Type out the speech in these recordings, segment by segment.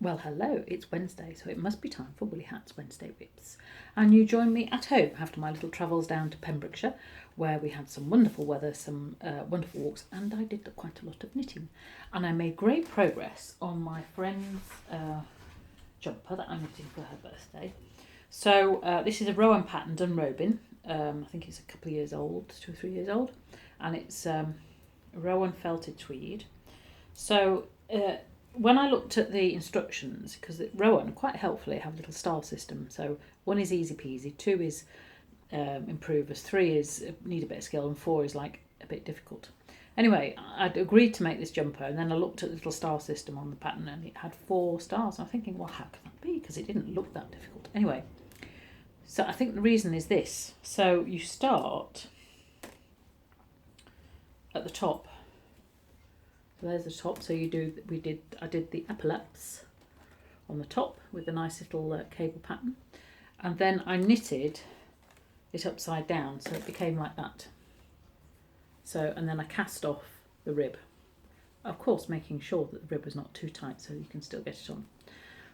Well, hello, it's Wednesday, so it must be time for Willy Hat's Wednesday WIPs. And you join me at home after my little travels down to Pembrokeshire, where we had some wonderful weather, some wonderful walks, and I did quite a lot of knitting. And I made great progress on my friend's jumper that I'm knitting for her birthday. So this is a Rowan pattern, Dunrobin. I think it's a couple of years old, 2 or 3 years old. And it's Rowan Felted Tweed. So when I looked at the instructions, because Rowan quite helpfully have a little star system. So 1 is easy peasy, 2 is improvers, 3 is need a bit of skill, and 4 is like a bit difficult. Anyway, I'd agreed to make this jumper, and then I looked at the little star system on the pattern, and it had 4 stars. I'm thinking, well, how can that be? Because it didn't look that difficult. Anyway, so I think the reason is this. So you start at the top. So there's the top. So you do. I did the epaulets on the top with a nice little cable pattern, and then I knitted it upside down, so it became like that. So, and then I cast off the rib, of course making sure that the rib was not too tight so you can still get it on.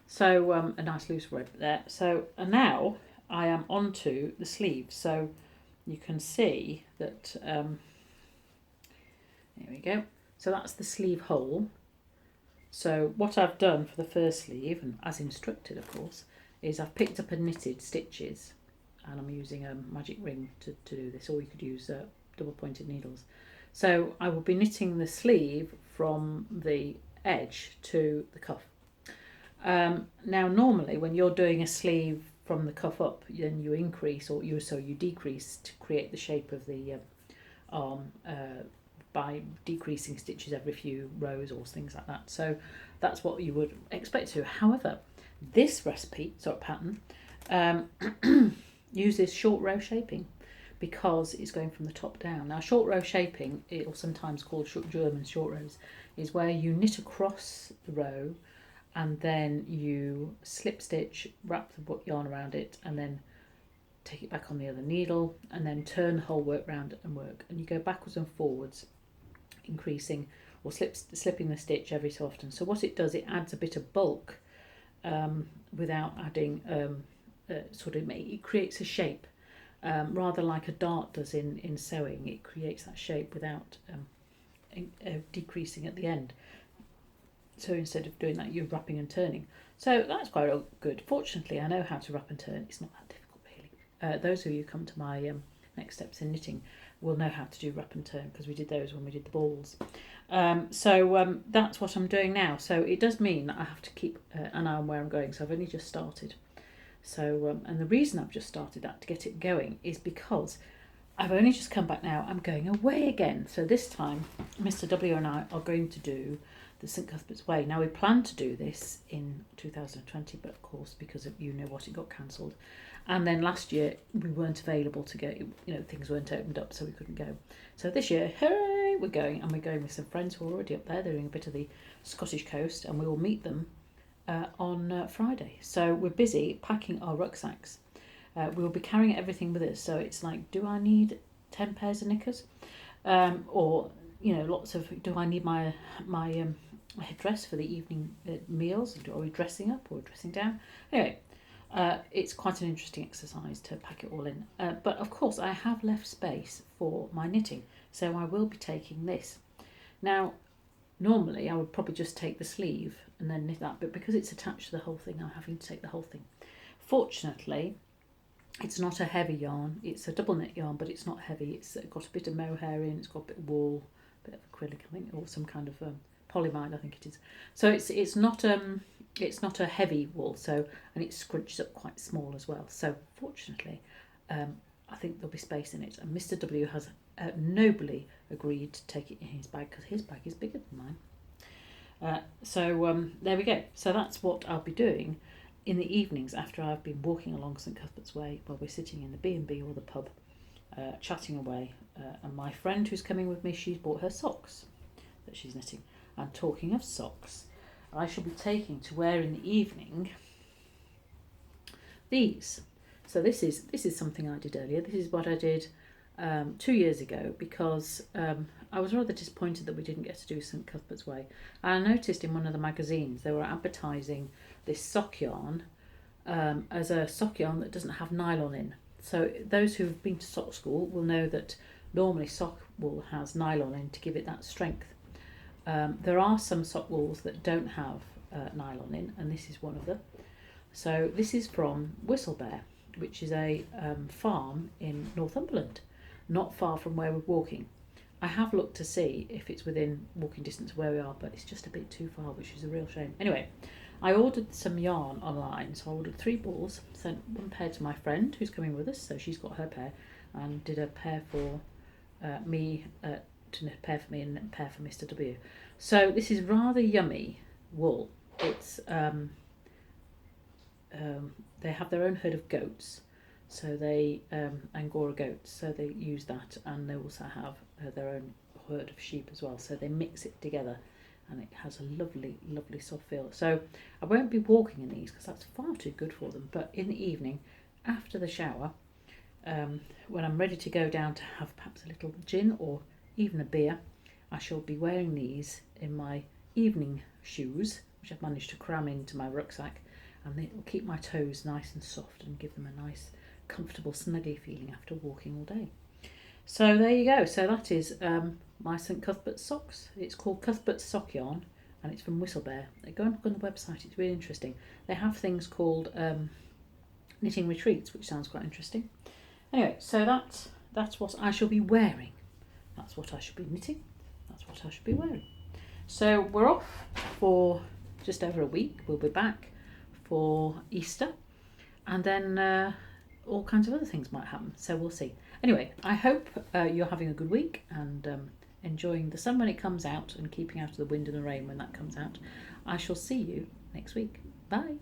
So a nice loose rib there. So, and now I am onto the sleeve. So you can see that, there we go. So that's the sleeve hole. So what I've done for the first sleeve, and as instructed of course, is I've picked up and knitted stitches, and I'm using a magic ring to do this, or you could use double pointed needles. So I will be knitting the sleeve from the edge to the cuff. Now normally when you're doing a sleeve from the cuff up, then you increase or you decrease to create the shape of the arm by decreasing stitches every few rows or things like that. So that's what you would expect to. However, this recipe, pattern, uses short row shaping, because it's going from the top down. Now, short row shaping, or sometimes called German short rows, is where you knit across the row and then you slip stitch, wrap the yarn around it, and then take it back on the other needle, and then turn the whole work round and work. And you go backwards and forwards, increasing or slipping the stitch every so often. So what it does, it adds a bit of bulk without adding, it creates a shape. Rather like a dart does in sewing, it creates that shape without decreasing at the end. So instead of doing that, you're wrapping and turning. So that's quite good. Fortunately, I know how to wrap and turn. It's not that difficult, really. Those of you who come to my next steps in knitting will know how to do wrap and turn, because we did those when we did the balls. So that's what I'm doing now. So it does mean that I have to keep an eye on where I'm going. So I've only just started. So, and the reason I've just started that to get it going is because I've only just come back now. I'm going away again. So this time, Mr. W and I are going to do the St Cuthberts Way. Now, we planned to do this in 2020, but of course, because of it got cancelled. And then last year, we weren't available to go, things weren't opened up, so we couldn't go. So this year, hooray, we're going, and we're going with some friends who are already up there. They're doing a bit of the Scottish coast, and we will meet them on Friday. So we're busy packing our rucksacks. We'll be carrying everything with us. So it's like, do I need 10 pairs of knickers? Or, lots of, do I need my dress for the evening meals? Are we dressing up or dressing down? Anyway, it's quite an interesting exercise to pack it all in. But of course, I have left space for my knitting. So I will be taking this. Now, normally I would probably just take the sleeve and then knit that, but because it's attached to the whole thing, I'm having to take the whole thing. Fortunately, it's not a heavy yarn. It's a double knit yarn, but it's not heavy. It's got a bit of mohair in, it's got a bit of wool, a bit of acrylic, I think, or some kind of polyamide, I think it is. So it's not a heavy wool, so, and it scrunches up quite small as well. So fortunately, I think there'll be space in it. And Mr. W has nobly agreed to take it in his bag, because his bag is bigger than mine. So there we go. So that's what I'll be doing in the evenings after I've been walking along St Cuthberts Way, while we're sitting in the B&B or the pub, chatting away. And my friend who's coming with me, she's bought her socks that she's knitting. And talking of socks, I shall be taking to wear in the evening these. So this is something I did earlier. This is what I did 2 years ago because I was rather disappointed that we didn't get to do St Cuthberts Way. And I noticed in one of the magazines they were advertising this sock yarn as a sock yarn that doesn't have nylon in. So those who've been to sock school will know that normally sock wool has nylon in to give it that strength. There are some sock wools that don't have nylon in, and this is one of them. So this is from Whistlebare, which is a farm in Northumberland, not far from where we're walking. I have looked to see if it's within walking distance of where we are, but it's just a bit too far, which is a real shame. Anyway, I ordered some yarn online, so I ordered 3 balls, sent one pair to my friend who's coming with us, so she's got her pair, and did a pair for me, to knit a pair for me and a pair for Mr. W. So this is rather yummy wool. It's they have their own herd of goats, so they Angora goats, so they use that, and they also have their own herd of sheep as well, so they mix it together and it has a lovely soft feel. So I won't be walking in these because that's far too good for them, but in the evening after the shower, when I'm ready to go down to have perhaps a little gin or even a beer, I shall be wearing these in my evening shoes, which I've managed to cram into my rucksack, and it will keep my toes nice and soft and give them a nice comfortable snuggy feeling after walking all day. So there you go. So that is my St Cuthberts socks. It's called Cuthberts sock yarn, and it's from Whistlebare. Go and look on the website, it's really interesting. They have things called knitting retreats, which sounds quite interesting. Anyway, so that's what I shall be wearing. That's what I should be knitting. That's what I should be wearing. So we're off for just over a week. We'll be back for Easter, and then all kinds of other things might happen, so we'll see. Anyway, I hope you're having a good week and enjoying the sun when it comes out and keeping out of the wind and the rain when that comes out. I shall see you next week. Bye.